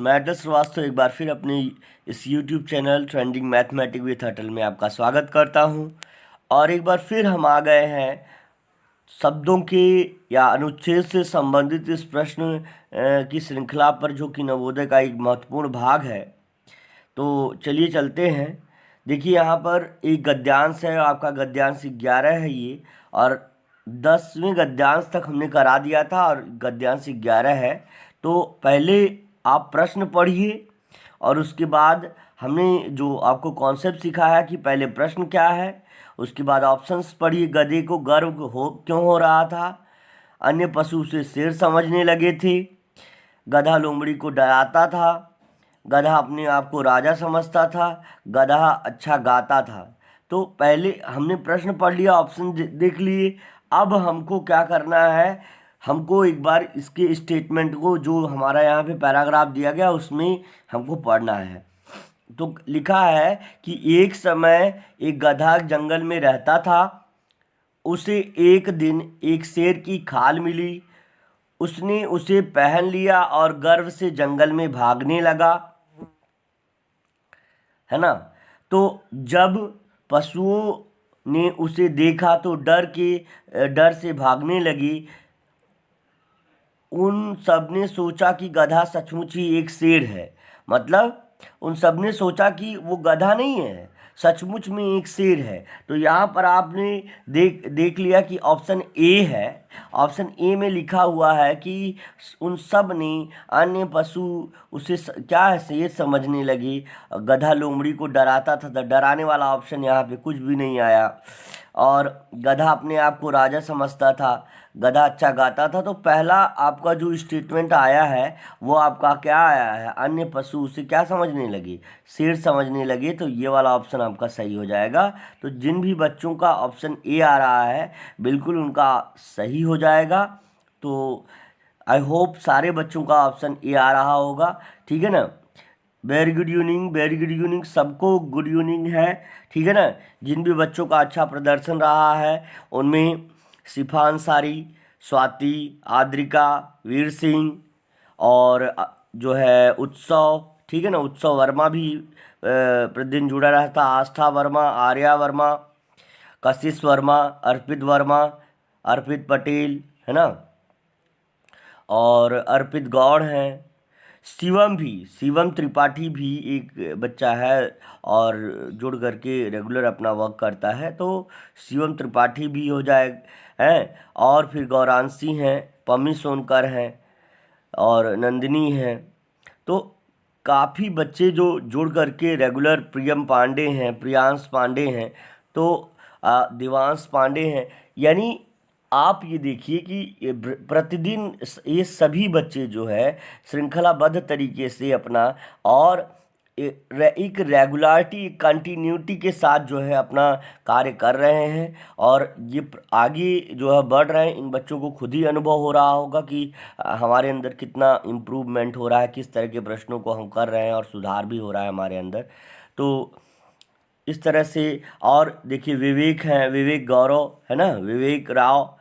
मैं अटल श्रीवास्तव एक बार फिर अपने इस YouTube channel trending mathematic with Atal में आपका स्वागत करता हूं। और एक बार फिर हम आ गए हैं शब्दों के या अनुच्छेद से संबंधित इस प्रश्न की श्रृंखला पर, जो कि नवोदय का एक महत्वपूर्ण भाग है। तो चलिए चलते हैं। देखिए, यहाँ पर एक गद्यांश है, आपका गद्यांश 11 है ये, और 10वें गद्यांश तक हमने करा दिया था और गद्यांश 11 है। तो पहले आप प्रश्न पढ़िए और उसके बाद हमने जो आपको कॉन्सेप्ट सिखाया कि पहले प्रश्न क्या है, उसके बाद ऑप्शंस पढ़िए। गधे को गर्व क्यों हो रहा था, अन्य पशु उसे शेर समझने लगे थे, गधा लोमड़ी को डराता था, गधा अपने आप को राजा समझता था, गधा अच्छा गाता था। तो पहले हमने प्रश्न पढ़ लिया, ऑप्शन देख लिए। अब हमको क्या करना है, हमको एक बार इसके स्टेटमेंट को, जो हमारा यहाँ पे पैराग्राफ दिया गया, उसमें हमको पढ़ना है। तो लिखा है कि एक समय एक गधा जंगल में रहता था। उसे एक दिन एक शेर की खाल मिली। उसने उसे पहन लिया और गर्व से जंगल में भागने लगा, है ना। तो जब पशुओं ने उसे देखा तो डर से भागने लगी। उन सब ने सोचा कि गधा सचमुच ही एक शेर है। मतलब उन सब ने सोचा कि वो गधा नहीं है, सचमुच में एक शेर है। तो यहाँ पर आपने देख लिया कि ऑप्शन ए है। ऑप्शन ए में लिखा हुआ है कि उन सब ने, अन्य पशु उसे क्या है, शेर समझने लगे। गधा लोमड़ी को डराता था, तो डराने वाला ऑप्शन यहाँ पे कुछ भी नहीं आया। और गधा अपने आप को राजा समझता था, गधा अच्छा गाता था। तो पहला आपका जो स्टेटमेंट आया है वो आपका क्या आया है, अन्य पशु उसे क्या समझने लगे, शेर समझने लगे। तो ये वाला ऑप्शन आपका सही हो जाएगा। तो जिन भी बच्चों का ऑप्शन ए आ रहा है, बिल्कुल उनका सही हो जाएगा। तो आई होप सारे बच्चों का ऑप्शन ए आ रहा होगा, ठीक है ना। Very good evening, very good evening, सबको गुड इवनिंग है, ठीक है ना। जिन भी बच्चों का अच्छा प्रदर्शन रहा है उनमें शिफा अंसारी, स्वाति, आद्रिका, वीर सिंह और जो है उत्सव, ठीक है ना, उत्सव वर्मा भी प्रतिदिन जुड़ा रहता, आस्था वर्मा, आर्या वर्मा, कशिश वर्मा, अर्पित वर्मा, अर्पित पटेल, है ना, और अर्पित गौड़ हैं। शिवम त्रिपाठी भी एक बच्चा है और जुड़ करके रेगुलर अपना वर्क करता है। तो शिवम त्रिपाठी भी हो जाए हैं। और फिर गौरांशी हैं, पम्मी सोनकर हैं और नंदिनी हैं। तो काफ़ी बच्चे जो जुड़ करके रेगुलर, प्रियम पांडे हैं, प्रियांश पांडे हैं, तो दिवांश पांडे हैं। यानी आप ये देखिए कि प्रतिदिन ये सभी बच्चे जो है श्रृंखलाबद्ध तरीके से अपना, और एक रेगुलरिटी, कंटिन्यूटी के साथ जो है अपना कार्य कर रहे हैं। और ये आगे जो है बढ़ रहे हैं। इन बच्चों को खुद ही अनुभव हो रहा होगा कि हमारे अंदर कितना इम्प्रूवमेंट हो रहा है, किस तरह के प्रश्नों को हम कर रहे हैं और सुधार भी हो रहा है हमारे अंदर। तो इस तरह से, और देखिए विवेक हैं, विवेक गौरव, है ना, विवेक राव।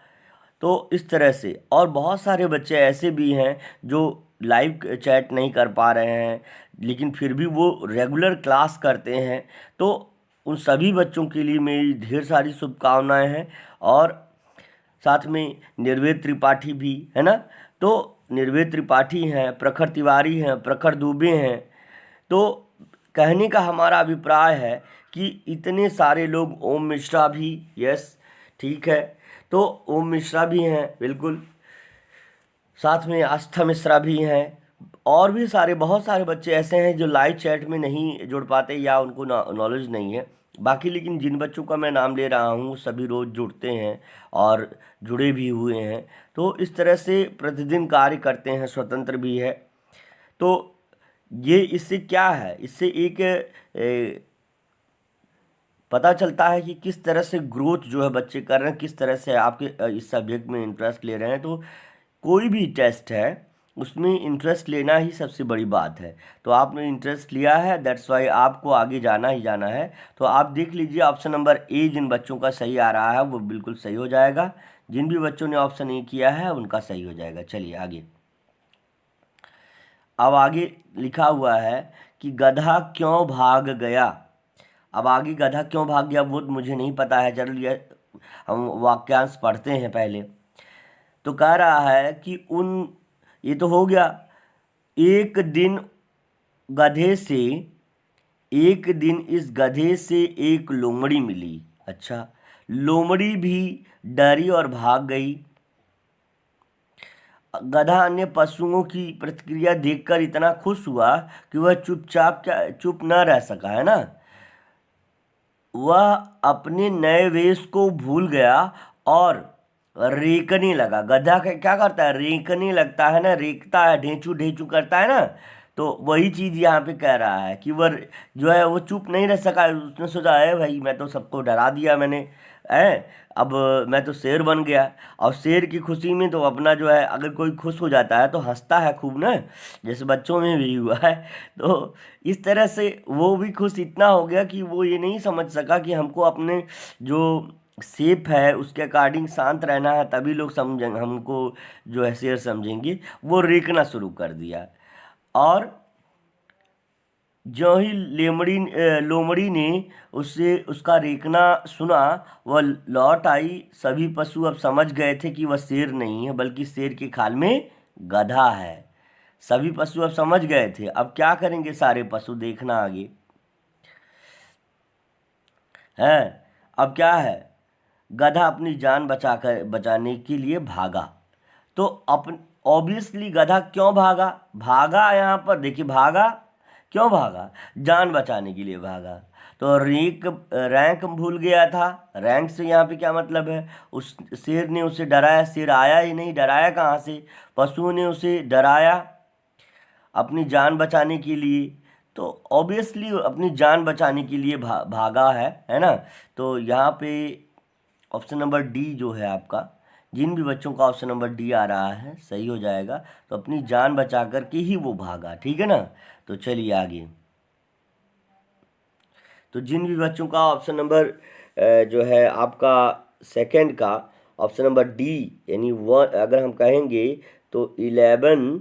तो इस तरह से और बहुत सारे बच्चे ऐसे भी हैं जो लाइव चैट नहीं कर पा रहे हैं, लेकिन फिर भी वो रेगुलर क्लास करते हैं। तो उन सभी बच्चों के लिए मेरी ढेर सारी शुभकामनाएं हैं। और साथ में निर्वेद त्रिपाठी भी, है ना। तो निर्वेद त्रिपाठी हैं, प्रखर तिवारी हैं, प्रखर दुबे हैं। तो कहने का हमारा अभिप्राय है कि इतने सारे लोग, ओम मिश्रा भी, यस, ठीक है। तो ओम मिश्रा भी हैं, बिल्कुल, साथ में आस्था मिश्रा भी हैं। और भी सारे, बहुत सारे बच्चे ऐसे हैं जो लाइव चैट में नहीं जुड़ पाते या उनको नॉलेज नहीं है। बाकी लेकिन जिन बच्चों का मैं नाम ले रहा हूँ सभी रोज़ जुड़ते हैं और जुड़े भी हुए हैं। तो इस तरह से प्रतिदिन कार्य करते हैं, स्वतंत्र भी है। तो ये इससे क्या है, इससे एक पता चलता है कि किस तरह से ग्रोथ जो है बच्चे कर रहे हैं, किस तरह से आपके इस सब्जेक्ट में इंटरेस्ट ले रहे हैं। तो कोई भी टेस्ट है उसमें इंटरेस्ट लेना ही सबसे बड़ी बात है। तो आपने इंटरेस्ट लिया है, दैट्स वाई आपको आगे जाना ही जाना है। तो आप देख लीजिए, ऑप्शन नंबर ए जिन बच्चों का सही आ रहा है वो बिल्कुल सही हो जाएगा। जिन भी बच्चों ने ऑप्शन ए किया है उनका सही हो जाएगा। चलिए आगे। अब आगे लिखा हुआ है कि गधा क्यों भाग गया। अब आगे गधा क्यों भाग गया वो तो मुझे नहीं पता है, चलिए हम वाक्यांश पढ़ते हैं पहले। तो कह रहा है कि ये तो हो गया, एक दिन गधे से एक दिन इस गधे से एक लोमड़ी मिली। अच्छा, लोमड़ी भी डरी और भाग गई। गधा अन्य पशुओं की प्रतिक्रिया देखकर इतना खुश हुआ कि वह चुप न रह सका, है ना। वह अपने नए वेश को भूल गया और रेंकने लगा। गधा क्या करता है, रेंकने लगता है ना, रेंकता है, ढेंचू ढेंचू करता है ना। तो वही चीज यहाँ पे कह रहा है कि वह जो है वो चुप नहीं रह सका। उसने सोचा है भाई मैं तो सबको डरा दिया मैंने, है, अब मैं तो शेर बन गया। और शेर की खुशी में तो अपना जो है, अगर कोई खुश हो जाता है तो हंसता है खूब ना, जैसे बच्चों में भी हुआ है। तो इस तरह से वो भी खुश इतना हो गया कि वो ये नहीं समझ सका कि हमको अपने जो शेप है उसके अकॉर्डिंग शांत रहना है, तभी लोग समझेंगे हमको, जो है शेर समझेंगे। वो रेंकना शुरू कर दिया। और ज्यों ही लोमड़ी ने उससे उसका रेंकना सुना, वह लौट आई। सभी पशु अब समझ गए थे कि वह शेर नहीं है बल्कि शेर के खाल में गधा है। सभी पशु अब समझ गए थे। अब क्या करेंगे सारे पशु, देखना आगे है। अब क्या है, गधा अपनी जान बचाने के लिए भागा। तो अपन ऑब्वियसली गधा क्यों भागा, भागा यहाँ पर देखिए, भागा क्यों भागा, जान बचाने के लिए भागा। तो रैंक भूल गया था। रैंक से यहाँ पे क्या मतलब है, उस शेर ने उसे डराया, शेर आया ही नहीं, डराया कहाँ से, पशुओं ने उसे डराया अपनी जान बचाने के लिए। तो ऑब्वियसली अपनी जान बचाने के लिए भागा है ना। तो यहाँ पे ऑप्शन नंबर डी जो है आपका, जिन भी बच्चों का ऑप्शन नंबर डी आ रहा है सही हो जाएगा। तो अपनी जान बचा कर के ही वो भागा, ठीक है ना। तो चलिए आगे। तो जिन भी बच्चों का ऑप्शन नंबर जो है आपका सेकंड का ऑप्शन नंबर डी यानी वन, अगर हम कहेंगे तो 11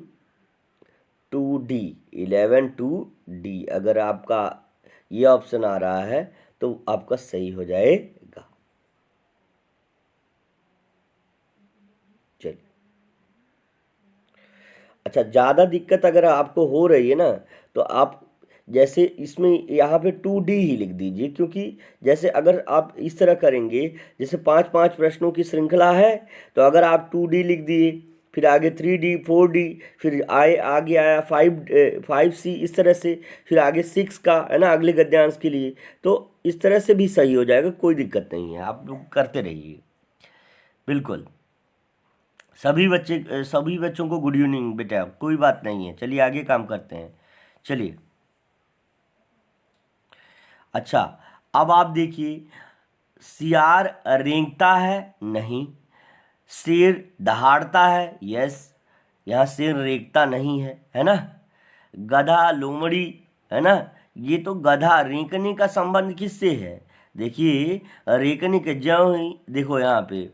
टू डी अगर आपका ये ऑप्शन आ रहा है तो आपका सही हो जाएगा। चलिए, अच्छा, ज़्यादा दिक्कत अगर आपको हो रही है ना तो आप जैसे इसमें यहाँ पे 2D ही लिख दीजिए, क्योंकि जैसे अगर आप इस तरह करेंगे, जैसे 5-5 प्रश्नों की श्रृंखला है, तो अगर आप 2D लिख दिए, फिर आगे 3D 4D, फिर आगे आया 5C, इस तरह से, फिर आगे 6 का है ना अगले गद्यांश के लिए। तो इस तरह से भी सही हो जाएगा, कोई दिक्कत नहीं है, आप लोग करते रहिए। बिल्कुल, सभी बच्चों को गुड इवनिंग बेटा, कोई बात नहीं है। चलिए आगे काम करते हैं। चलिए, अच्छा, अब आप देखिए, सियार रेंगता है, नहीं। शेर दहाड़ता है, यस। यहाँ शेर रेंगता नहीं है ना। गधा लोमड़ी, है ना। ये तो गधा रेंकने का संबंध किससे है, देखिए, रेंकने के ज्यों ही देखो यहाँ पे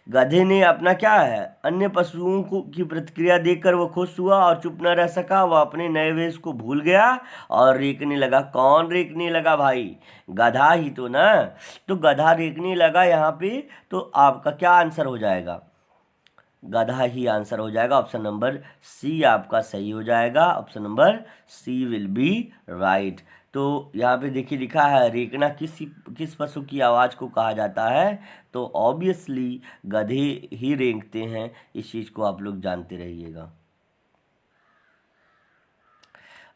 गधे ने अपना क्या है, अन्य पशुओं को की प्रतिक्रिया देखकर वो खुश हुआ और चुप न रह सका। वह अपने नए वेश को भूल गया और रेंकने लगा। कौन रेंकने लगा भाई, गधा ही तो ना। तो गधा रेंकने लगा यहाँ पे, तो आपका क्या आंसर हो जाएगा, गधा ही आंसर हो जाएगा। ऑप्शन नंबर सी आपका सही हो जाएगा। Option number C will be right. तो यहाँ पे देखिए लिखा है, रेंकना किस पशु की आवाज़ को कहा जाता है। तो ऑब्वियसली गधे ही रेंकते हैं, इस चीज़ को आप लोग जानते रहिएगा।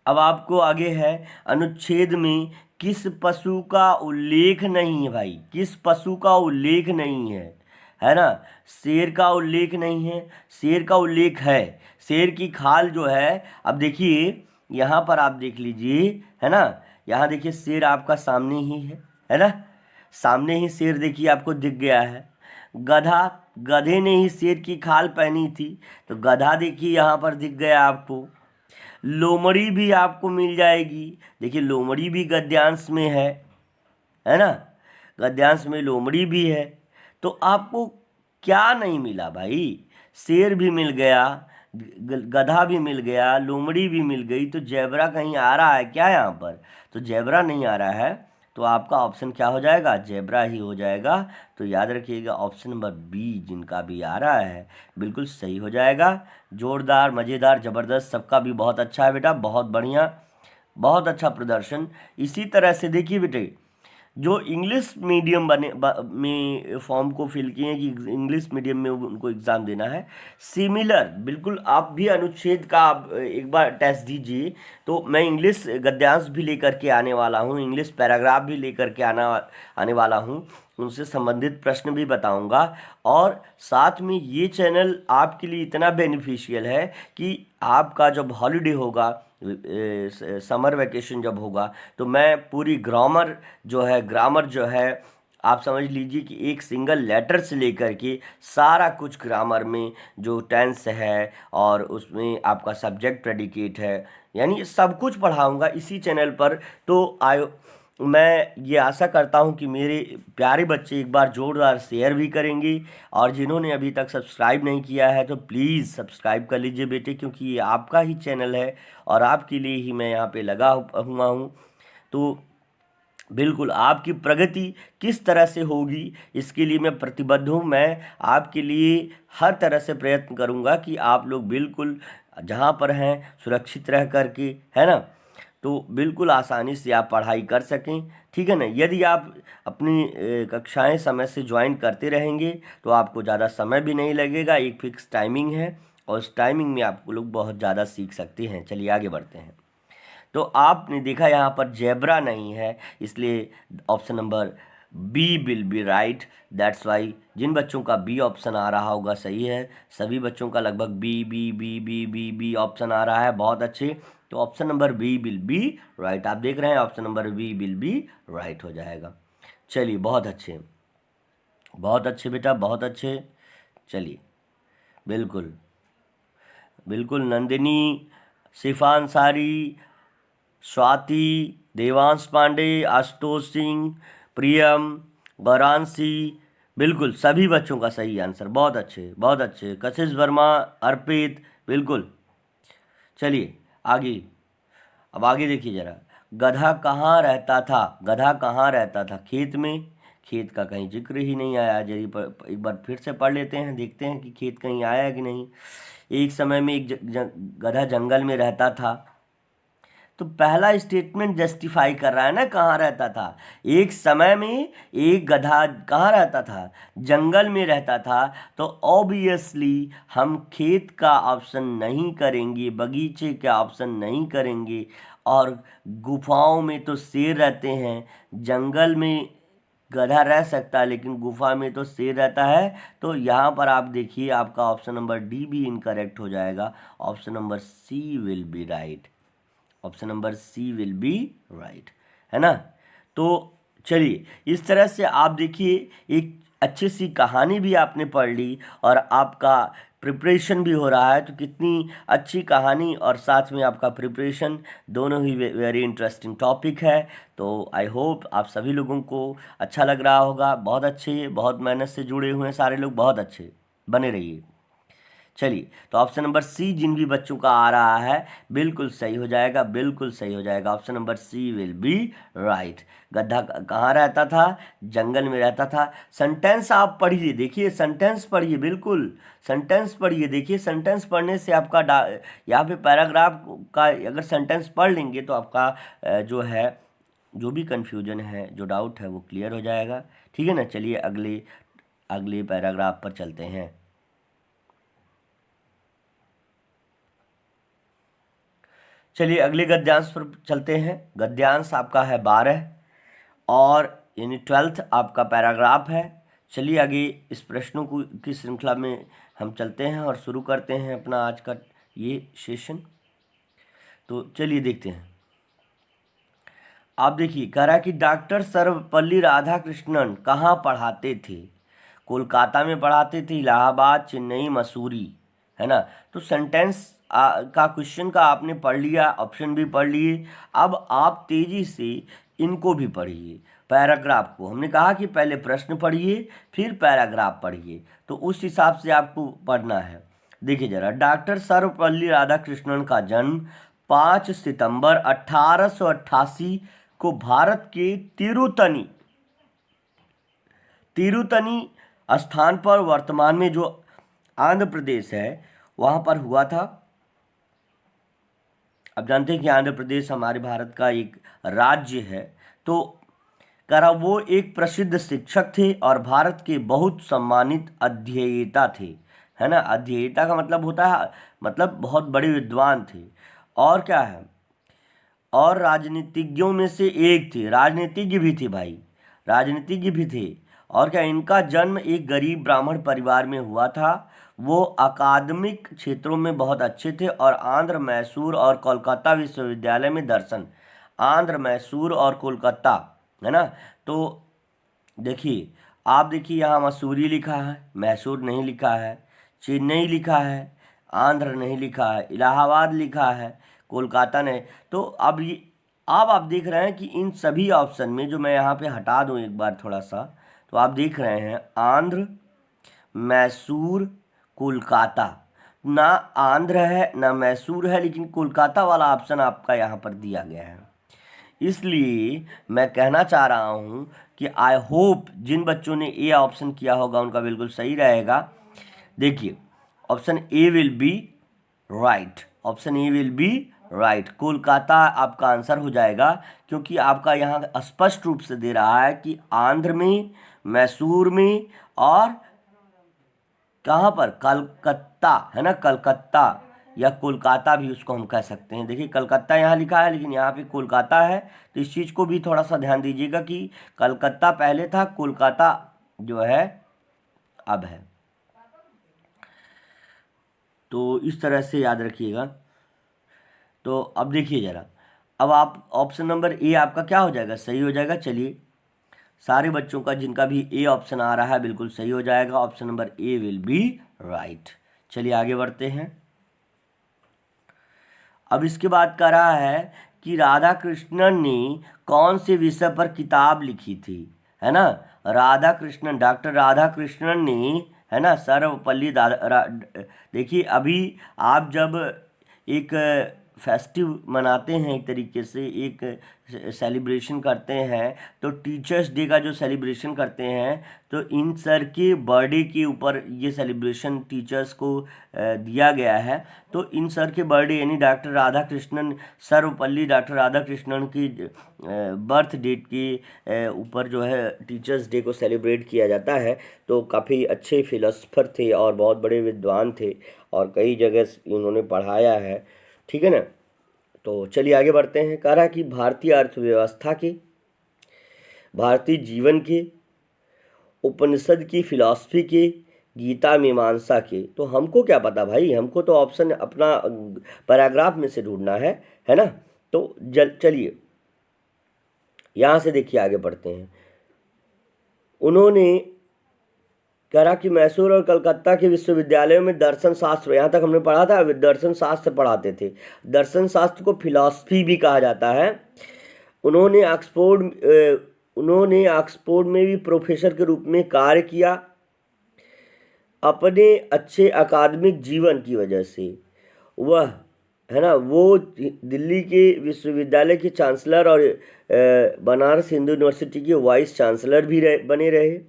अब आपको आगे है, अनुच्छेद में किस पशु का उल्लेख नहीं है भाई, किस पशु का उल्लेख नहीं है ना। शेर का उल्लेख नहीं है, शेर का उल्लेख है। शेर की खाल जो है, अब देखिए यहाँ पर आप देख लीजिए, है ना। यहाँ देखिए शेर आपका सामने ही है ना। सामने ही शेर देखिए आपको दिख गया है। गधे ने ही शेर की खाल पहनी थी, तो गधा देखिए यहाँ पर दिख गया आपको। लोमड़ी भी आपको मिल जाएगी, देखिए लोमड़ी भी गद्यांश में है ना। गद्यांश में लोमड़ी भी है। तो आपको क्या नहीं मिला भाई, शेर भी मिल गया, गधा भी मिल गया, लोमड़ी भी मिल गई, तो जेब्रा कहीं आ रहा है क्या यहाँ पर? तो जेब्रा नहीं आ रहा है, तो आपका ऑप्शन क्या हो जाएगा? जेब्रा ही हो जाएगा। तो याद रखिएगा ऑप्शन नंबर बी जिनका भी आ रहा है बिल्कुल सही हो जाएगा। जोरदार, मज़ेदार, ज़बरदस्त, सबका भी बहुत अच्छा है बेटा, बहुत बढ़िया, बहुत अच्छा प्रदर्शन। इसी तरह से देखिए बेटे, जो इंग्लिश मीडियम में फॉर्म को फिल किए हैं कि इंग्लिश मीडियम में उनको एग्ज़ाम देना है, सिमिलर बिल्कुल आप भी अनुच्छेद का आप एक बार टेस्ट दीजिए। तो मैं इंग्लिश गद्यांश भी लेकर के आने वाला हूँ, इंग्लिश पैराग्राफ भी लेकर के आने वाला हूँ, उनसे संबंधित प्रश्न भी बताऊंगा। और साथ में ये चैनल आपके लिए इतना बेनिफिशियल है कि आपका जब हॉलीडे होगा, समर वैकेशन जब होगा, तो मैं पूरी ग्रामर जो है आप समझ लीजिए कि एक सिंगल लेटर से लेकर के सारा कुछ ग्रामर में जो टेंस है और उसमें आपका सब्जेक्ट प्रेडिकेट है, यानी सब कुछ पढ़ाऊंगा इसी चैनल पर। तो मैं ये आशा करता हूँ कि मेरे प्यारे बच्चे एक बार जोरदार शेयर भी करेंगे, और जिन्होंने अभी तक सब्सक्राइब नहीं किया है तो प्लीज़ सब्सक्राइब कर लीजिए बेटे, क्योंकि ये आपका ही चैनल है और आपके लिए ही मैं यहाँ पे लगा हुआ हूँ। तो बिल्कुल आपकी प्रगति किस तरह से होगी इसके लिए मैं प्रतिबद्ध हूँ। मैं आपके लिए हर तरह से प्रयत्न करूँगा कि आप लोग बिल्कुल जहाँ पर हैं सुरक्षित रह करके, है ना, तो बिल्कुल आसानी से आप पढ़ाई कर सकें, ठीक है ना। यदि आप अपनी कक्षाएं समय से ज्वाइन करते रहेंगे तो आपको ज़्यादा समय भी नहीं लगेगा, एक फिक्स टाइमिंग है और उस टाइमिंग में आप लोग बहुत ज़्यादा सीख सकते हैं। चलिए आगे बढ़ते हैं। तो आपने देखा यहाँ पर जेब्रा नहीं है, इसलिए option number B will be right. That's why जिन बच्चों का बी ऑप्शन आ रहा होगा सही है, सभी बच्चों का लगभग B B B B B B option आ रहा है, बहुत अच्छे। तो option number B will be right, आप देख रहे हैं option number B will be right हो जाएगा। चलिए बहुत अच्छे, बहुत अच्छे बेटा, बहुत अच्छे। चलिए बिल्कुल बिल्कुल, नंदिनी, शिफा अंसारी, स्वाति, देवांश पांडे, आशुतोष सिंह, प्रियम, गौरांशी, बिल्कुल सभी बच्चों का सही आंसर, बहुत अच्छे बहुत अच्छे। कशिश वर्मा, अर्पित, बिल्कुल। चलिए आगे, अब आगे देखिए जरा, गधा कहाँ रहता था? गधा कहाँ रहता था? खेत में। खेत का कहीं जिक्र ही नहीं आया। जरी पर एक बार फिर से पढ़ लेते हैं, देखते हैं कि खेत कहीं आया कि नहीं। एक समय में एक गधा जंगल में रहता था। तो पहला स्टेटमेंट जस्टिफाई कर रहा है ना, कहाँ रहता था। एक समय में एक गधा कहाँ रहता था? जंगल में रहता था। तो ऑब्वियसली हम खेत का ऑप्शन नहीं करेंगे, बगीचे का ऑप्शन नहीं करेंगे। और गुफाओं में तो शेर रहते हैं, जंगल में गधा रह सकता है लेकिन गुफा में तो शेर रहता है। तो यहाँ पर आप देखिए आपका ऑप्शन नंबर डी भी इनकरेक्ट हो जाएगा। Option number C will be right, option number C will be right, है ना। तो चलिए इस तरह से आप देखिए एक अच्छी सी कहानी भी आपने पढ़ ली और आपका प्रिपरेशन भी हो रहा है। तो कितनी अच्छी कहानी और साथ में आपका प्रिपरेशन, दोनों ही वेरी इंटरेस्टिंग टॉपिक है। तो आई होप आप सभी लोगों को अच्छा लग रहा होगा। बहुत अच्छे, बहुत मेहनत से जुड़े हुए हैं सारे लोग, बहुत अच्छे, बने रहिए। चलिए तो ऑप्शन नंबर सी जिन भी बच्चों का आ रहा है बिल्कुल सही हो जाएगा, बिल्कुल सही हो जाएगा। Option number C will be right. गधा कहाँ रहता था? जंगल में रहता था। सेंटेंस आप पढ़िए, देखिए सेंटेंस पढ़िए, बिल्कुल सेंटेंस पढ़िए। देखिए सेंटेंस पढ़ने से आपका यहाँ पे पैराग्राफ का अगर सेंटेंस पढ़ लेंगे तो आपका जो है, जो भी कन्फ्यूजन है, जो डाउट है वो क्लियर हो जाएगा, ठीक है ना। चलिए अगले अगले पैराग्राफ पर चलते हैं। चलिए अगले गद्यांश पर चलते हैं। गद्यांश आपका है 12 और यानी 12th आपका पैराग्राफ है। चलिए आगे इस प्रश्नों को की श्रृंखला में हम चलते हैं और शुरू करते हैं अपना आज का ये सेशन। तो चलिए देखते हैं। आप देखिए कह रहा है कि डॉक्टर सर्वपल्ली राधाकृष्णन कहाँ पढ़ाते थे? कोलकाता में पढ़ाते थे, इलाहाबाद, चेन्नई, मसूरी, है ना। तो सेंटेंस का क्वेश्चन का आपने पढ़ लिया, ऑप्शन भी पढ़ लिए। अब आप तेजी से इनको भी पढ़िए, पैराग्राफ को। हमने कहा कि पहले प्रश्न पढ़िए फिर पैराग्राफ पढ़िए, तो उस हिसाब से आपको पढ़ना है। देखिए जरा, डॉक्टर सर्वपल्ली राधाकृष्णन का जन्म 5 सितंबर 1888 को भारत के तिरुतनी तिरुतनी स्थान पर, वर्तमान में जो आंध्र प्रदेश है, वहां पर हुआ था। अब जानते हैं कि आंध्र प्रदेश हमारे भारत का एक राज्य है। तो करा वो एक प्रसिद्ध शिक्षक थे और भारत के बहुत सम्मानित अध्येता थे, है ना। अध्येता का मतलब होता है, मतलब बहुत बड़े विद्वान थे। और क्या है, और राजनीतिज्ञों में से एक थे, राजनीतिज्ञ भी थे भाई, राजनीतिज्ञ भी थे। और क्या, इनका जन्म एक गरीब ब्राह्मण परिवार में हुआ था। वो अकादमिक क्षेत्रों में बहुत अच्छे थे और आंध्र, मैसूर और कोलकाता विश्वविद्यालय में दर्शन, आंध्र, मैसूर और कोलकाता, है ना। तो देखिए, आप देखिए यहाँ मसूरी लिखा है, मैसूर नहीं लिखा है, चेन्नई लिखा है, आंध्र नहीं लिखा है, इलाहाबाद लिखा है, कोलकाता नहीं। तो अब ये, अब आप देख रहे हैं कि इन सभी ऑप्शन में, जो मैं यहाँ पे हटा दूँ एक बार थोड़ा सा, तो आप देख रहे हैं आंध्र, मैसूर, कोलकाता। ना आंध्र है ना मैसूर है, लेकिन कोलकाता वाला ऑप्शन आपका यहाँ पर दिया गया है। इसलिए मैं कहना चाह रहा हूँ कि आई होप जिन बच्चों ने ए ऑप्शन किया होगा उनका बिल्कुल सही रहेगा। देखिए, option A will be right, option A will be right, Kolkata आपका आंसर हो जाएगा, क्योंकि आपका यहाँ स्पष्ट रूप से दे रहा है कि आंध्र में, मैसूर में और कहाँ पर, कलकत्ता, है ना, कलकत्ता या कोलकाता भी उसको हम कह सकते हैं। देखिए, कलकत्ता यहाँ लिखा है लेकिन यहाँ पे कोलकाता है, तो इस चीज़ को भी थोड़ा सा ध्यान दीजिएगा कि कलकत्ता पहले था, कोलकाता जो है अब है। तो इस तरह से याद रखिएगा। तो अब देखिए ज़रा, अब आप ऑप्शन नंबर ए आपका क्या हो जाएगा, सही हो जाएगा। चलिए, सारे बच्चों का जिनका भी ए ऑप्शन आ रहा है बिल्कुल सही हो जाएगा, option number A will be right. चलिए आगे बढ़ते हैं। अब इसके बाद कह रहा है कि राधा कृष्णन ने कौन से विषय पर किताब लिखी थी, है ना। राधा कृष्णन, डॉक्टर राधा कृष्णन ने, है ना, सर्वपल्ली देखिए, अभी आप जब एक फेस्टिव मनाते हैं, एक तरीके से एक सेलिब्रेशन करते हैं, तो टीचर्स डे का जो सेलिब्रेशन करते हैं, तो इन सर के बर्थडे के ऊपर ये सेलिब्रेशन टीचर्स को दिया गया है। तो इन सर के बर्थडे यानी डॉक्टर राधा कृष्णन, सर्वपल्ली डॉक्टर राधा कृष्णन की बर्थ डेट के ऊपर जो है टीचर्स डे को सेलिब्रेट किया जाता है। तो काफ़ी अच्छे फिलोसफर थे और बहुत बड़े विद्वान थे और कई जगह इन्होंने पढ़ाया है, ठीक है ना। तो चलिए आगे बढ़ते हैं। कह रहा कि भारतीय अर्थव्यवस्था के, भारतीय जीवन के, उपनिषद की, फिलॉसफी के, गीता मीमांसा के। तो हमको क्या पता भाई, हमको तो ऑप्शन अपना पैराग्राफ में से ढूंढना है ना। तो चलिए यहाँ से देखिए आगे बढ़ते हैं। उन्होंने कहा कि मैसूर और कलकत्ता के विश्वविद्यालयों में दर्शन शास्त्र, यहाँ तक हमने पढ़ा था, दर्शन शास्त्र पढ़ाते थे। दर्शन शास्त्र को फिलॉसफी भी कहा जाता है। उन्होंने ऑक्सफोर्ड में भी प्रोफेसर के रूप में कार्य किया। अपने अच्छे अकादमिक जीवन की वजह से वह, है ना, वो दिल्ली के विश्वविद्यालय के चांसलर और बनारस हिंदू यूनिवर्सिटी के वाइस चांसलर भी बने रहे।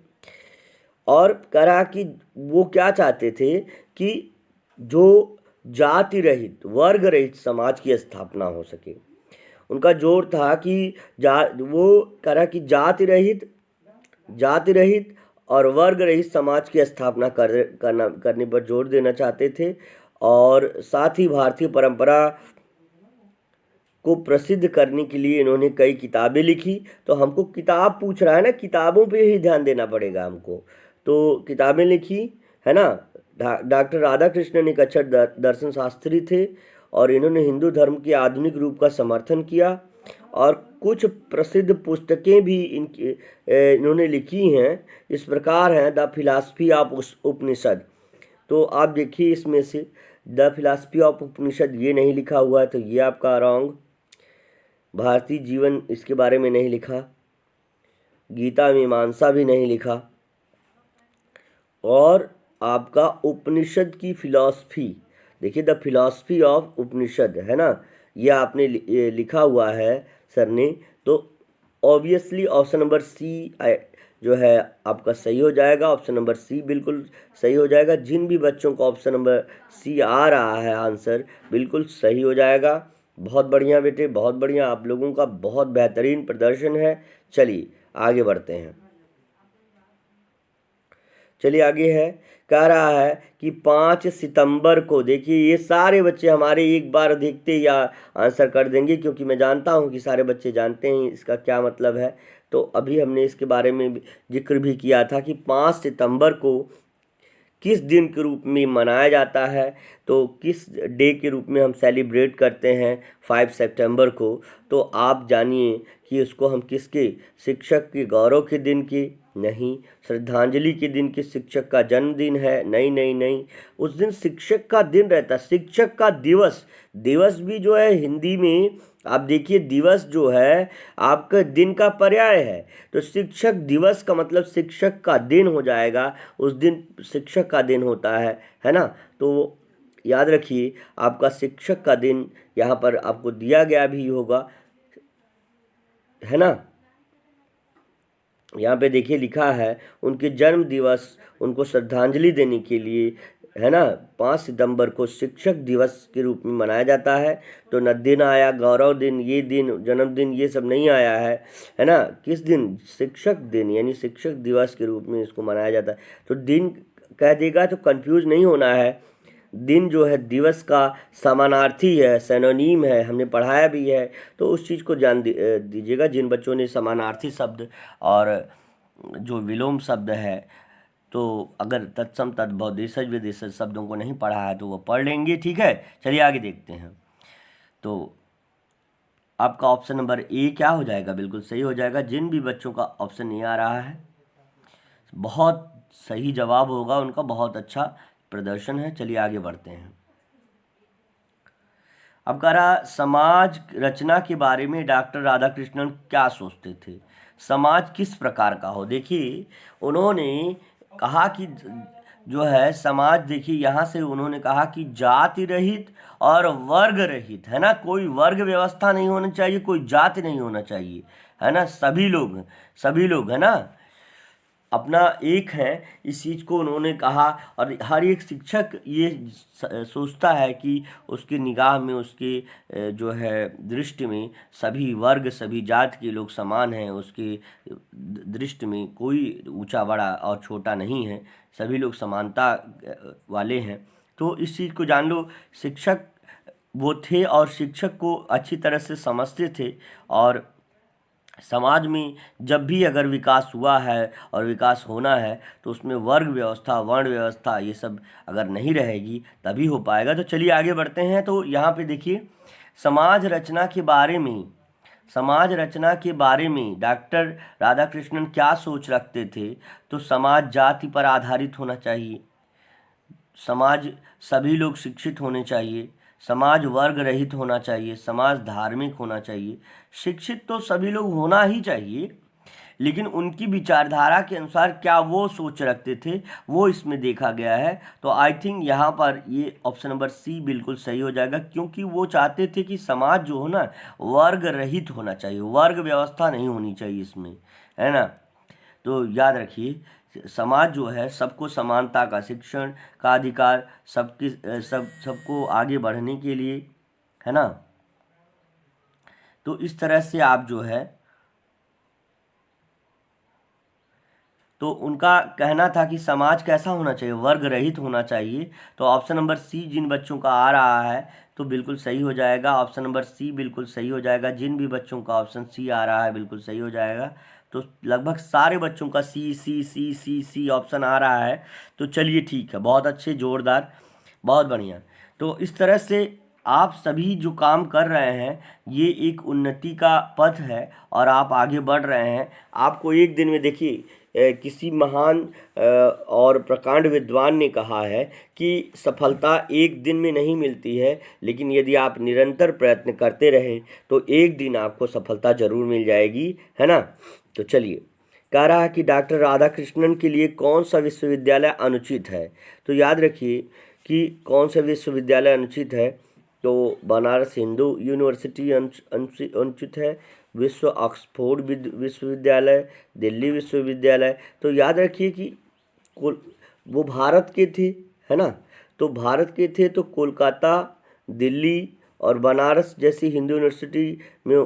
और कहा कि वो क्या चाहते थे कि जो जाति रहित, वर्ग रहित समाज की स्थापना हो सके। उनका जोर था कि वो कहा कि जाति रहित और वर्ग रहित समाज की स्थापना करने पर जोर देना चाहते थे। और साथ ही भारतीय परंपरा को प्रसिद्ध करने के लिए इन्होंने कई किताबें लिखी। तो हमको किताब पूछ रहा है ना, किताबों पे ही ध्यान देना पड़ेगा हमको। तो किताबें लिखी, है ना। डॉक्टर राधा कृष्णन एक अच्छे दर्शन शास्त्री थे और इन्होंने हिंदू धर्म के आधुनिक रूप का समर्थन किया और कुछ प्रसिद्ध पुस्तकें भी इन्होंने लिखी हैं। इस प्रकार हैं द फिलॉसफी ऑफ उपनिषद। तो आप देखिए इसमें से द फिलॉसफी ऑफ उपनिषद ये नहीं लिखा हुआ है, तो ये आपका रॉन्ग। भारतीय जीवन इसके बारे में नहीं लिखा, गीता मीमांसा भी नहीं लिखा, और आपका उपनिषद की फिलॉसफी, देखिए द फिलॉसफी ऑफ उपनिषद है ना, ये आपने ये लिखा हुआ है सर ने, तो ऑब्वियसली ऑप्शन नंबर सी जो है आपका सही हो जाएगा। ऑप्शन नंबर सी बिल्कुल सही हो जाएगा। जिन भी बच्चों को ऑप्शन नंबर सी आ रहा है आंसर, बिल्कुल सही हो जाएगा। बहुत बढ़िया बेटे, बहुत बढ़िया, आप लोगों का बहुत बेहतरीन प्रदर्शन है। चलिए आगे बढ़ते हैं। चलिए आगे है, कह रहा है कि 5 सितंबर को, देखिए ये सारे बच्चे हमारे एक बार देखते या आंसर कर देंगे, क्योंकि मैं जानता हूं कि सारे बच्चे जानते हैं इसका क्या मतलब है। तो अभी हमने इसके बारे में जिक्र भी किया था कि 5 सितंबर को किस दिन के रूप में मनाया जाता है, तो किस डे के रूप में हम सेलिब्रेट करते हैं 5 सितंबर को। तो आप जानिए कि उसको हम किसके, शिक्षक के गौरव के दिन की नहीं, श्रद्धांजलि के दिन की, शिक्षक का जन्मदिन है, नहीं नहीं नहीं, उस दिन शिक्षक का दिन रहता है, शिक्षक का दिवस। दिवस भी जो है हिंदी में आप देखिए, दिवस जो है आपका दिन का पर्याय है, तो शिक्षक दिवस का मतलब शिक्षक का दिन हो जाएगा। उस दिन शिक्षक का दिन होता है ना। तो याद रखिए आपका शिक्षक का दिन यहाँ पर आपको दिया गया भी होगा, है ना। यहाँ पे देखिए लिखा है उनके जन्म दिवस, उनको श्रद्धांजलि देने के लिए, है ना, 5 सितंबर को शिक्षक दिवस के रूप में मनाया जाता है। तो न दिन आया गौरव दिन, ये दिन जन्मदिन ये सब नहीं आया है ना। किस दिन, शिक्षक दिन, यानी शिक्षक दिवस के रूप में इसको मनाया जाता है। तो दिन कह देगा तो कंफ्यूज नहीं होना है। दिन जो है दिवस का समानार्थी है, सिनोनिम है, हमने पढ़ाया भी है। तो उस चीज़ को जान दीजिएगा। जिन बच्चों ने समानार्थी शब्द और जो विलोम शब्द है, तो अगर तत्सम तद्भव देशज विदेशज शब्दों को नहीं पढ़ा है तो वो पढ़ लेंगे, ठीक है। चलिए आगे देखते हैं। तो आपका ऑप्शन नंबर ए क्या हो जाएगा, बिल्कुल सही हो जाएगा। जिन भी बच्चों का ऑप्शन नहीं आ रहा है, बहुत सही जवाब होगा उनका, बहुत अच्छा प्रदर्शन है। चलिए आगे बढ़ते हैं। अब कह रहा, समाज रचना के बारे में डॉक्टर राधाकृष्णन क्या सोचते थे, समाज किस प्रकार का हो। देखिए उन्होंने कहा कि जो है समाज, देखिए यहाँ से उन्होंने कहा कि जाति रहित और वर्ग रहित, है ना, कोई वर्ग व्यवस्था नहीं होनी चाहिए, कोई जाति नहीं होना चाहिए, है ना, सभी लोग है ना अपना एक है, इस चीज़ को उन्होंने कहा। और हर एक शिक्षक ये सोचता है कि उसकी निगाह में, उसके जो है दृष्टि में सभी वर्ग सभी जाति के लोग समान हैं, उसके दृष्टि में कोई ऊंचा बड़ा और छोटा नहीं है, सभी लोग समानता वाले हैं। तो इस चीज़ को जान लो, शिक्षक वो थे और शिक्षक को अच्छी तरह से समझते थे। और समाज में जब भी अगर विकास हुआ है और विकास होना है, तो उसमें वर्ग व्यवस्था, वर्ण व्यवस्था, ये सब अगर नहीं रहेगी तभी हो पाएगा। तो चलिए आगे बढ़ते हैं। तो यहाँ पे देखिए, समाज रचना के बारे में, समाज रचना के बारे में डॉक्टर राधाकृष्णन क्या सोच रखते थे। तो समाज जाति पर आधारित होना चाहिए, समाज सभी लोग शिक्षित होने चाहिए, समाज वर्ग रहित होना चाहिए, समाज धार्मिक होना चाहिए। शिक्षित तो सभी लोग होना ही चाहिए, लेकिन उनकी विचारधारा के अनुसार क्या वो सोच रखते थे, वो इसमें देखा गया है। तो आई थिंक यहाँ पर ये ऑप्शन नंबर सी बिल्कुल सही हो जाएगा, क्योंकि वो चाहते थे कि समाज जो हो ना, वर्ग रहित होना चाहिए, वर्ग व्यवस्था नहीं होनी चाहिए इसमें, है ना। तो याद रखिए, समाज जो है सबको समानता का, शिक्षण का अधिकार, सबको आगे बढ़ने के लिए, है ना। तो इस तरह से आप जो है, तो उनका कहना था कि समाज कैसा होना चाहिए, वर्ग रहित होना चाहिए। तो ऑप्शन नंबर सी जिन बच्चों का आ रहा है तो बिल्कुल सही हो जाएगा। ऑप्शन नंबर सी बिल्कुल सही हो जाएगा। जिन भी बच्चों का ऑप्शन सी आ रहा है बिल्कुल सही हो जाएगा। तो लगभग सारे बच्चों का सी सी सी सी सी ऑप्शन आ रहा है। तो चलिए ठीक है, बहुत अच्छे, जोरदार, बहुत बढ़िया। तो इस तरह से आप सभी जो काम कर रहे हैं, ये एक उन्नति का पथ है और आप आगे बढ़ रहे हैं। आपको एक दिन में, देखिए किसी महान और प्रकांड विद्वान ने कहा है कि सफलता एक दिन में नहीं मिलती है, लेकिन यदि आप निरंतर प्रयत्न करते रहें तो एक दिन आपको सफलता जरूर मिल जाएगी, है ना। तो चलिए कह रहा है कि डॉक्टर राधाकृष्णन के लिए कौन सा विश्वविद्यालय अनुचित है। तो याद रखिए कि कौन सा विश्वविद्यालय अनुचित है। तो बनारस हिंदू यूनिवर्सिटी अनुचित है, विश्व ऑक्सफोर्ड विश्वविद्यालय, दिल्ली विश्वविद्यालय। तो याद रखिए कि वो भारत के थे, है ना। तो भारत के थे तो कोलकाता, दिल्ली और बनारस जैसी हिंदू यूनिवर्सिटी में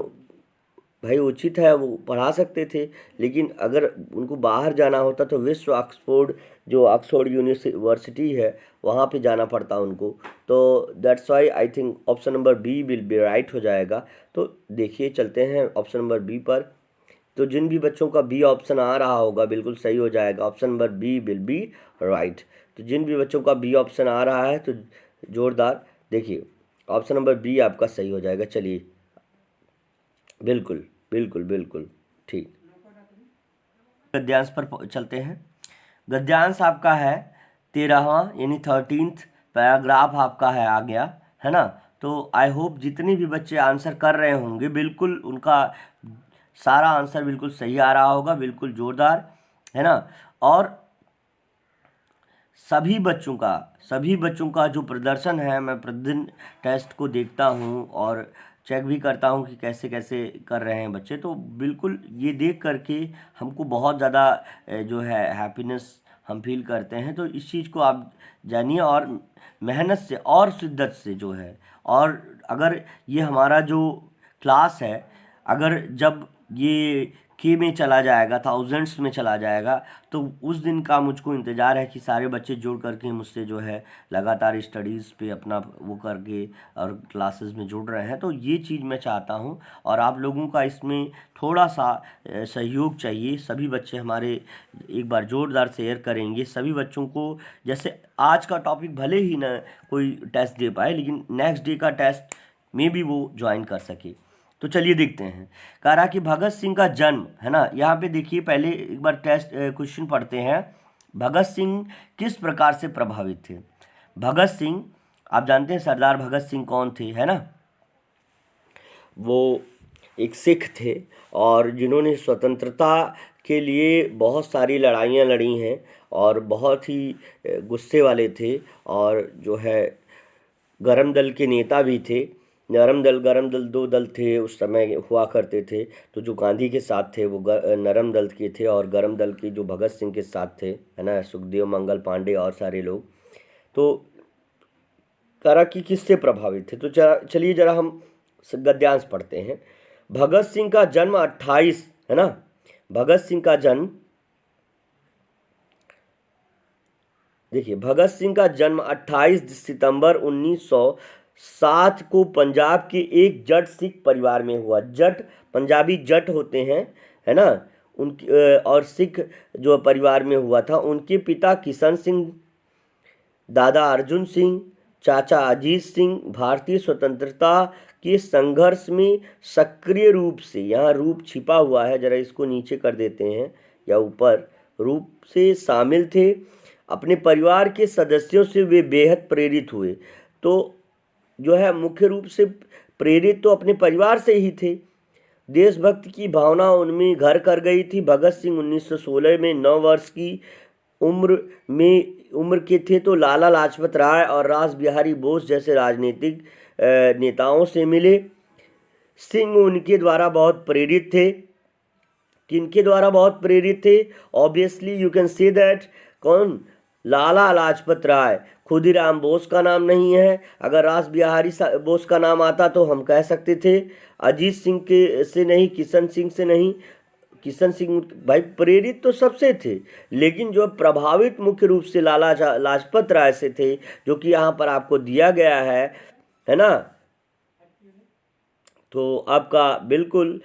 भाई उचित है, वो पढ़ा सकते थे। लेकिन अगर उनको बाहर जाना होता तो विश्व ऑक्सफोर्ड जो ऑक्सफोर्ड यूनिवर्सिटी है वहाँ पे जाना पड़ता उनको। तो that's why I think option number B will be right हो जाएगा। तो देखिए चलते हैं ऑप्शन नंबर बी पर। तो जिन भी बच्चों का बी ऑप्शन आ रहा होगा बिल्कुल सही हो जाएगा, option number B will be right. तो जिन भी बच्चों का बी ऑप्शन आ रहा है तो जोरदार देखिए ऑप्शन नंबर बी आपका सही हो जाएगा। चलिए बिल्कुल बिल्कुल बिल्कुल ठीक। गद्यांश पर चलते हैं। गद्यांश आपका है 13वां यानी 13th पैराग्राफ आपका है आ गया, है ना। तो आई होप जितने भी बच्चे आंसर कर रहे होंगे बिल्कुल उनका सारा आंसर बिल्कुल सही आ रहा होगा, बिल्कुल जोरदार, है ना। और सभी बच्चों का जो प्रदर्शन है, मैं प्रतिदिन टेस्ट को देखता हूँ और चेक भी करता हूँ कि कैसे कैसे कर रहे हैं बच्चे। तो बिल्कुल ये देख करके हमको बहुत ज़्यादा जो है हैप्पीनेस हम फील करते हैं। तो इस चीज़ को आप जानिए और मेहनत से और शिद्दत से जो है, और अगर ये हमारा जो क्लास है अगर जब ये के में चला जाएगा, थाउजेंड्स में चला जाएगा, तो उस दिन का मुझको इंतज़ार है कि सारे बच्चे जुड़ करके मुझसे जो है लगातार स्टडीज़ पे अपना वो करके और क्लासेस में जुड़ रहे हैं। तो ये चीज़ मैं चाहता हूँ और आप लोगों का इसमें थोड़ा सा सहयोग चाहिए। सभी बच्चे हमारे एक बार ज़ोरदार शेयर करेंगे सभी बच्चों को। जैसे आज का टॉपिक भले ही ना कोई टेस्ट दे पाए, लेकिन नेक्स्ट डे का टेस्ट में भी वो ज्वाइन कर सके। तो चलिए देखते हैं। कह रहा कि भगत सिंह का जन्म, है ना। यहाँ पे देखिए पहले एक बार टेस्ट क्वेश्चन पढ़ते हैं। भगत सिंह किस प्रकार से प्रभावित थे। भगत सिंह आप जानते हैं सरदार भगत सिंह कौन थे, है ना। वो एक सिख थे और जिन्होंने स्वतंत्रता के लिए बहुत सारी लड़ाइयाँ लड़ी हैं और बहुत ही गुस्से वाले थे और जो है गरम दल के नेता भी थे। नरम दल गरम दल दो दल थे उस समय हुआ करते थे। तो जो गांधी के साथ थे वो नरम दल के थे और गरम दल के जो भगत सिंह के साथ थे, है ना, सुखदेव मंगल पांडे और सारे लोग। तो करा कि किससे प्रभावित थे। तो चलिए जरा हम गद्यांश पढ़ते हैं। भगत सिंह का जन्म 28, है ना, भगत सिंह का जन्म देखिए भगत सिंह का जन्म 28 सितंबर 1907 को पंजाब के एक जट सिख परिवार में हुआ। जट पंजाबी जट होते हैं, है ना, उनकी और सिख जो परिवार में हुआ था। उनके पिता किशन सिंह, दादा अर्जुन सिंह, चाचा अजीत सिंह भारतीय स्वतंत्रता के संघर्ष में सक्रिय रूप से, यहाँ रूप छिपा हुआ है, जरा इसको नीचे कर देते हैं या ऊपर, रूप से शामिल थे। अपने परिवार के सदस्यों से वे बेहद प्रेरित हुए। तो जो है मुख्य रूप से प्रेरित तो अपने परिवार से ही थे। देशभक्ति की भावना उनमें घर कर गई थी। भगत सिंह 1916 में 9 वर्ष की उम्र के थे तो लाला लाजपत राय और रास बिहारी बोस जैसे राजनीतिक नेताओं से मिले। सिंह उनके द्वारा बहुत प्रेरित थे। किनके द्वारा बहुत प्रेरित थे? Obviously you can say that कौन? लाला लाजपत राय। खुदीराम बोस का नाम नहीं है। अगर रास बिहारी बोस का नाम आता तो हम कह सकते थे। अजीत सिंह के से नहीं, किशन सिंह से नहीं। किशन सिंह भाई प्रेरित तो सबसे थे, लेकिन जो प्रभावित मुख्य रूप से लाला लाजपत राय से थे, जो कि यहाँ पर आपको दिया गया है ना। तो आपका बिल्कुल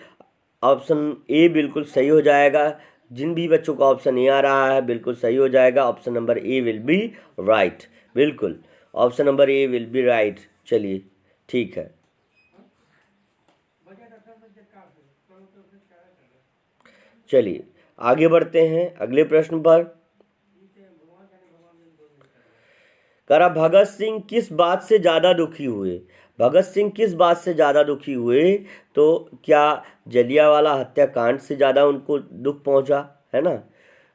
ऑप्शन ए बिल्कुल सही हो जाएगा। जिन भी बच्चों का ऑप्शन ए आ रहा है बिल्कुल सही हो जाएगा। Option number A will be right. बिल्कुल option number A will be right. चलिए ठीक है, चलिए आगे बढ़ते हैं अगले प्रश्न पर। करा भगत सिंह किस बात से ज़्यादा दुखी हुए। भगत सिंह किस बात से ज़्यादा दुखी हुए? तो क्या जलियांवाला हत्याकांड से ज़्यादा उनको दुख पहुंचा, है ना।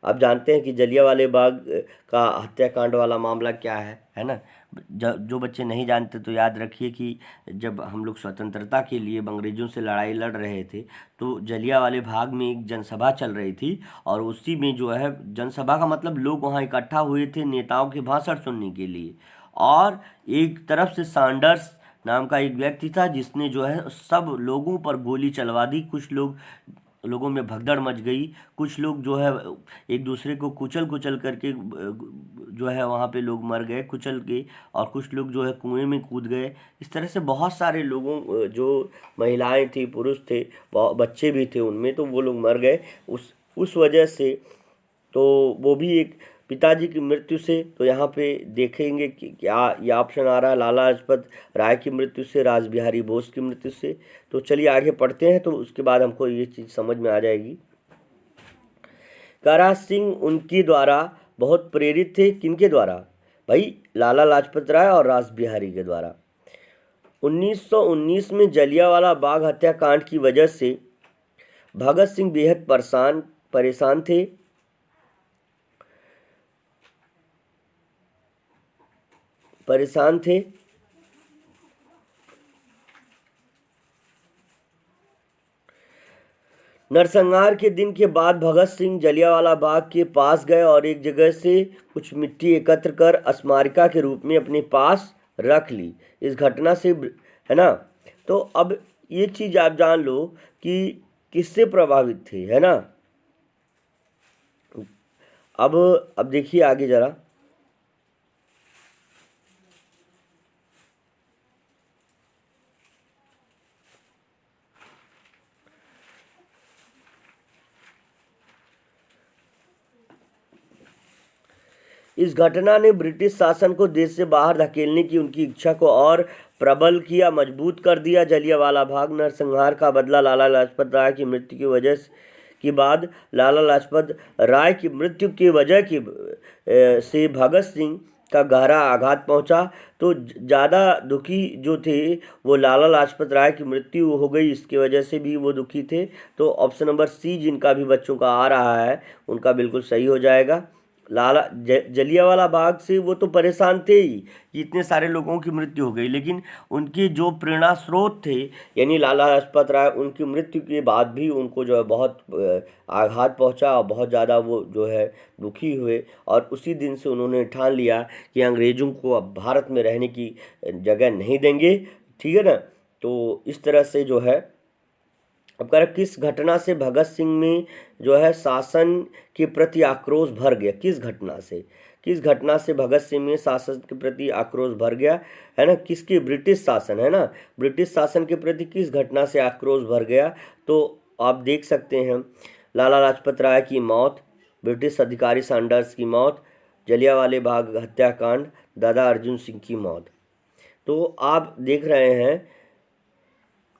आप जानते हैं कि जलियांवाले बाग का हत्याकांड वाला मामला क्या है ना। जो बच्चे नहीं जानते तो याद रखिए कि जब हम लोग स्वतंत्रता के लिए अंग्रेज़ों से लड़ाई लड़ रहे थे तो जलियांवाले बाग में एक जनसभा चल रही थी, और उसी में जो है जनसभा का मतलब लोग वहाँ इकट्ठा हुए थे नेताओं के भाषण सुनने के लिए, और एक तरफ से सैंडर्स नाम का एक व्यक्ति था जिसने जो है सब लोगों पर गोली चलवा दी। कुछ लोगों में भगदड़ मच गई, कुछ लोग जो है एक दूसरे को कुचल कुचल करके जो है वहाँ पे लोग मर गए कुचल के, और कुछ लोग जो है कुएं में कूद गए। इस तरह से बहुत सारे लोगों, जो महिलाएं थी, पुरुष थे, बच्चे भी थे उनमें, तो वो लोग मर गए उस वजह से। तो वो भी एक पिताजी की मृत्यु से। तो यहाँ पे देखेंगे कि क्या ये ऑप्शन आ रहा है, लाला लाजपत राय की मृत्यु से, रासबिहारी बोस की मृत्यु से। तो चलिए आगे पढ़ते हैं, तो उसके बाद हमको ये चीज़ समझ में आ जाएगी। करा सिंह उनके द्वारा बहुत प्रेरित थे। किनके द्वारा भाई? लाला लाजपत राय और रासबिहारी के द्वारा। 1919 में जलियांवाला बाग हत्याकांड की वजह से भगत सिंह बेहद परेशान थे। नरसंहार के दिन के बाद भगत सिंह जलियांवाला बाग के पास गए और एक जगह से कुछ मिट्टी एकत्र कर स्मारिका के रूप में अपने पास रख ली। इस घटना से, है ना, तो अब ये चीज़ आप जान लो कि किससे प्रभावित थे, है ना। अब देखिए आगे जरा। इस घटना ने ब्रिटिश शासन को देश से बाहर धकेलने की उनकी इच्छा को और प्रबल किया, मजबूत कर दिया। जलियांवाला बाग नरसंहार का बदला लाला लाजपत राय की मृत्यु की वजह के बाद लाला लाजपत राय की मृत्यु की वजह से भगत सिंह का गहरा आघात पहुंचा। तो ज़्यादा दुखी जो थे वो लाला लाजपत राय की मृत्यु हो गई, इसकी वजह से भी वो दुखी थे। तो ऑप्शन नंबर सी जिनका भी बच्चों का आ रहा है उनका बिल्कुल सही हो जाएगा। जलियांवाला बाग से वो तो परेशान थे ही कि इतने सारे लोगों की मृत्यु हो गई, लेकिन उनके जो प्रेरणा स्रोत थे यानी लाला लाजपत राय, उनकी मृत्यु के बाद भी उनको जो है बहुत आघात पहुंचा और बहुत ज़्यादा वो जो है दुखी हुए, और उसी दिन से उन्होंने ठान लिया कि अंग्रेज़ों को अब भारत में रहने की जगह नहीं देंगे। ठीक है ना। तो इस तरह से जो है, अब कह रहा किस घटना से भगत सिंह में जो है शासन के प्रति आक्रोश भर गया? किस घटना से भगत सिंह में शासन के प्रति आक्रोश भर गया, है ना। किसके? ब्रिटिश शासन, है ना। ब्रिटिश शासन के प्रति किस घटना से आक्रोश भर गया? तो आप देख सकते हैं, लाला लाजपत राय की मौत, ब्रिटिश अधिकारी सैंडर्स की मौत, जलियांवाले बाग हत्याकांड, दादा अर्जुन सिंह की मौत। तो आप देख रहे हैं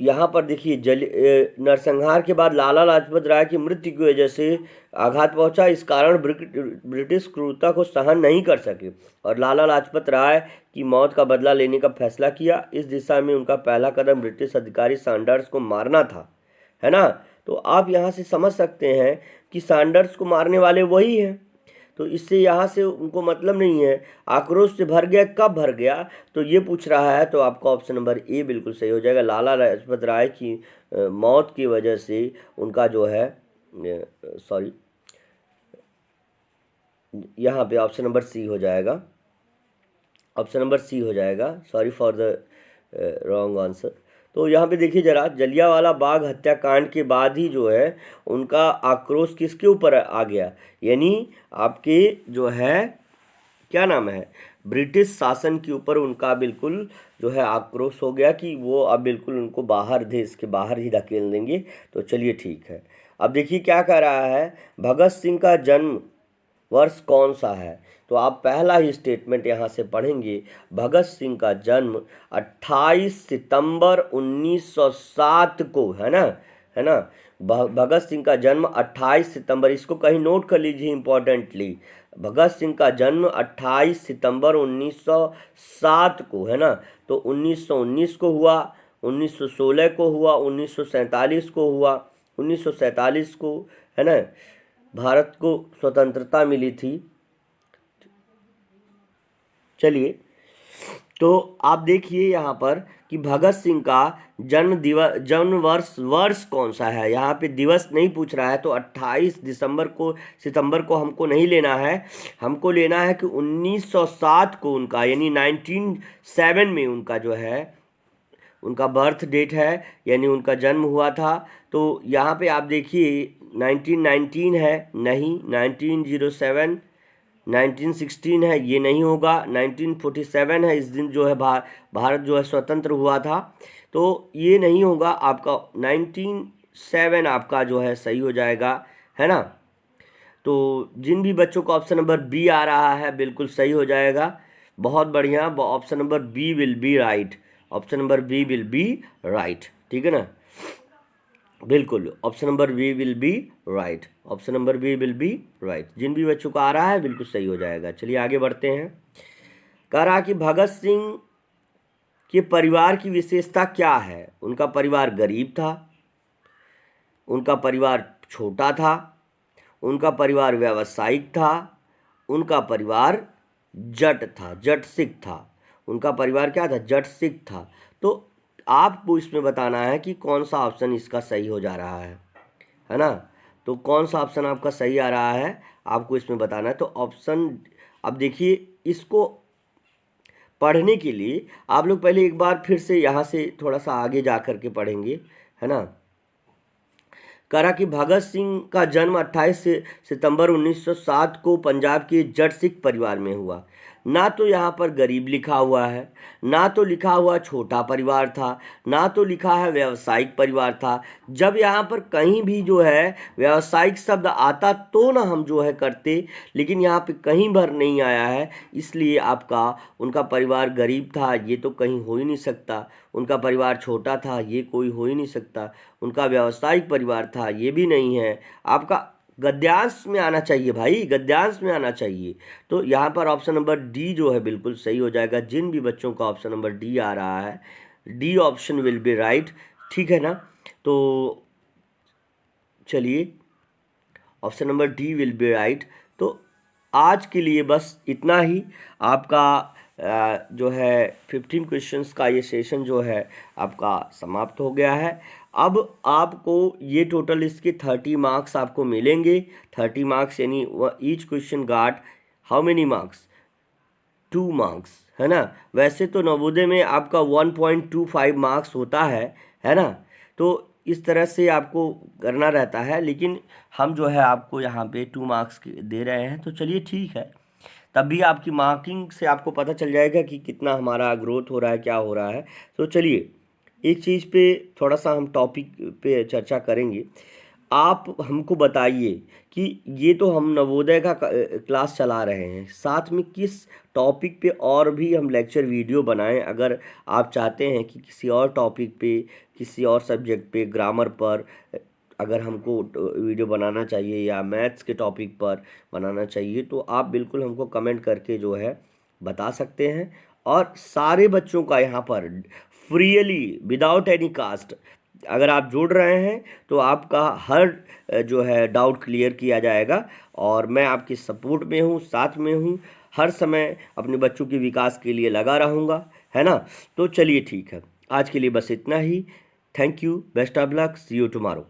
यहाँ पर देखिए, नरसंहार के बाद लाला लाजपत राय की मृत्यु की वजह से आघात पहुंचा। इस कारण ब्रिटिश क्रूरता को सहन नहीं कर सके और लाला लाजपत राय की मौत का बदला लेने का फैसला किया। इस दिशा में उनका पहला कदम ब्रिटिश अधिकारी सैंडर्स को मारना था, है ना। तो आप यहाँ से समझ सकते हैं कि सैंडर्स को मारने वाले वही हैं। तो इससे यहाँ से उनको मतलब नहीं है। आक्रोश से भर गया, कब भर गया तो ये पूछ रहा है, तो आपका ऑप्शन नंबर ए बिल्कुल सही हो जाएगा। लाला लाजपत राय की मौत की वजह से उनका जो है, सॉरी, यहाँ पे ऑप्शन नंबर सी हो जाएगा। ऑप्शन नंबर सी हो जाएगा, sorry for the wrong answer. तो यहाँ पे देखिए जरा, जलियांवाला बाग हत्याकांड के बाद ही जो है उनका आक्रोश किसके ऊपर आ गया, यानी आपके जो है क्या नाम है, ब्रिटिश शासन के ऊपर उनका बिल्कुल जो है आक्रोश हो गया कि वो अब बिल्कुल उनको बाहर, देश के बाहर ही धकेल देंगे। तो चलिए ठीक है। अब देखिए क्या कह रहा है, भगत सिंह का जन्म वर्ष कौन सा है? तो आप पहला ही स्टेटमेंट यहाँ से पढ़ेंगे, भगत सिंह का जन्म 28 सितंबर 1907 को, है ना। भगत सिंह का जन्म 28 सितंबर, इसको कहीं नोट कर लीजिए इम्पोर्टेंटली। भगत सिंह का जन्म 28 सितंबर 1907 को, है ना। तो 1919 को हुआ, 1916 को हुआ, 1947 को हुआ, 1947 को, है ना। भारत को स्वतंत्रता मिली थी। चलिए, तो आप देखिए यहाँ पर कि भगत सिंह का जन्म वर्ष कौन सा है। यहाँ पे दिवस नहीं पूछ रहा है, तो 28 सितंबर को हमको नहीं लेना है। हमको लेना है कि 1907 को उनका, यानी 1907 में उनका जो है उनका बर्थ डेट है, यानी उनका जन्म हुआ था। तो यहाँ पे आप देखिए 1919 है, नहीं, 1907, 1916 है, ये नहीं होगा। 1947 है, इस दिन जो है भारत जो है स्वतंत्र हुआ था, तो ये नहीं होगा। आपका 1907 आपका जो है सही हो जाएगा, है ना। तो जिन भी बच्चों का ऑप्शन नंबर बी आ रहा है बिल्कुल सही हो जाएगा। बहुत बढ़िया, option number B will be right. Option number B will be right, ठीक है ना, बिल्कुल option number B will be right. Option number B will be right, जिन भी बच्चों को आ रहा है बिल्कुल सही हो जाएगा। चलिए आगे बढ़ते हैं। कह रहा कि भगत सिंह के परिवार की विशेषता क्या है। उनका परिवार गरीब था, उनका परिवार छोटा था, उनका परिवार व्यावसायिक था, उनका परिवार जट था, जट सिख था। उनका परिवार क्या था, जट सिख था। तो आपको इसमें बताना है कि कौन सा ऑप्शन इसका सही हो जा रहा है ना। तो कौन सा ऑप्शन आपका सही आ रहा है आपको इसमें बताना है। तो ऑप्शन, अब देखिए, इसको पढ़ने के लिए आप लोग पहले एक बार फिर से यहाँ से थोड़ा सा आगे जा कर के पढ़ेंगे, है ना। करा कि भगत सिंह का जन्म 28 सितंबर 1907 को पंजाब के जट सिख परिवार में हुआ। ना तो यहाँ पर गरीब लिखा हुआ है, ना तो लिखा हुआ छोटा परिवार था, ना तो लिखा है व्यावसायिक परिवार था। जब यहाँ पर कहीं भी जो है व्यावसायिक शब्द आता तो ना हम जो है करते, लेकिन यहाँ पे कहीं भर नहीं आया है, इसलिए आपका उनका परिवार गरीब था ये तो कहीं हो ही नहीं सकता। उनका परिवार छोटा था ये कोई हो ही नहीं सकता। उनका व्यावसायिक परिवार था ये भी नहीं है। आपका गद्यांश में आना चाहिए भाई, गद्यांश में आना चाहिए। तो यहाँ पर ऑप्शन नंबर डी जो है बिल्कुल सही हो जाएगा। जिन भी बच्चों का ऑप्शन नंबर डी आ रहा है, D option will be right, ठीक है ना। तो चलिए, option number D will be right. तो आज के लिए बस इतना ही। आपका जो है 15 क्वेश्चंस का ये सेशन जो है आपका समाप्त हो गया है। अब आपको ये टोटल इसके 30 मार्क्स आपको मिलेंगे। 30 मार्क्स यानी each question got how many marks, 2 marks, है ना। वैसे तो नवोदय में आपका 1.25 मार्क्स होता है ना। तो इस तरह से आपको करना रहता है, लेकिन हम जो है आपको यहाँ पे 2 मार्क्स दे रहे हैं। तो चलिए ठीक है, तब भी आपकी मार्किंग से आपको पता चल जाएगा कि कितना हमारा ग्रोथ हो रहा है, क्या हो रहा है। तो चलिए एक चीज़ पे थोड़ा सा हम टॉपिक पे चर्चा करेंगे। आप हमको बताइए कि ये तो हम नवोदय का क्लास चला रहे हैं, साथ में किस टॉपिक पे और भी हम लेक्चर वीडियो बनाएं। अगर आप चाहते हैं कि किसी और टॉपिक पे, किसी और सब्जेक्ट पे, ग्रामर पर अगर हमको वीडियो बनाना चाहिए या मैथ्स के टॉपिक पर बनाना चाहिए, तो आप बिल्कुल हमको कमेंट करके जो है बता सकते हैं। और सारे बच्चों का यहाँ पर फ्रीली विदाउट एनी कास्ट अगर आप जुड़ रहे हैं तो आपका हर जो है डाउट क्लियर किया जाएगा। और मैं आपकी सपोर्ट में हूँ, साथ में हूँ, हर समय अपने बच्चों के विकास के लिए लगा रहूँगा, है ना। तो चलिए ठीक है, आज के लिए बस इतना ही। Thank you, best of luck, see you tomorrow.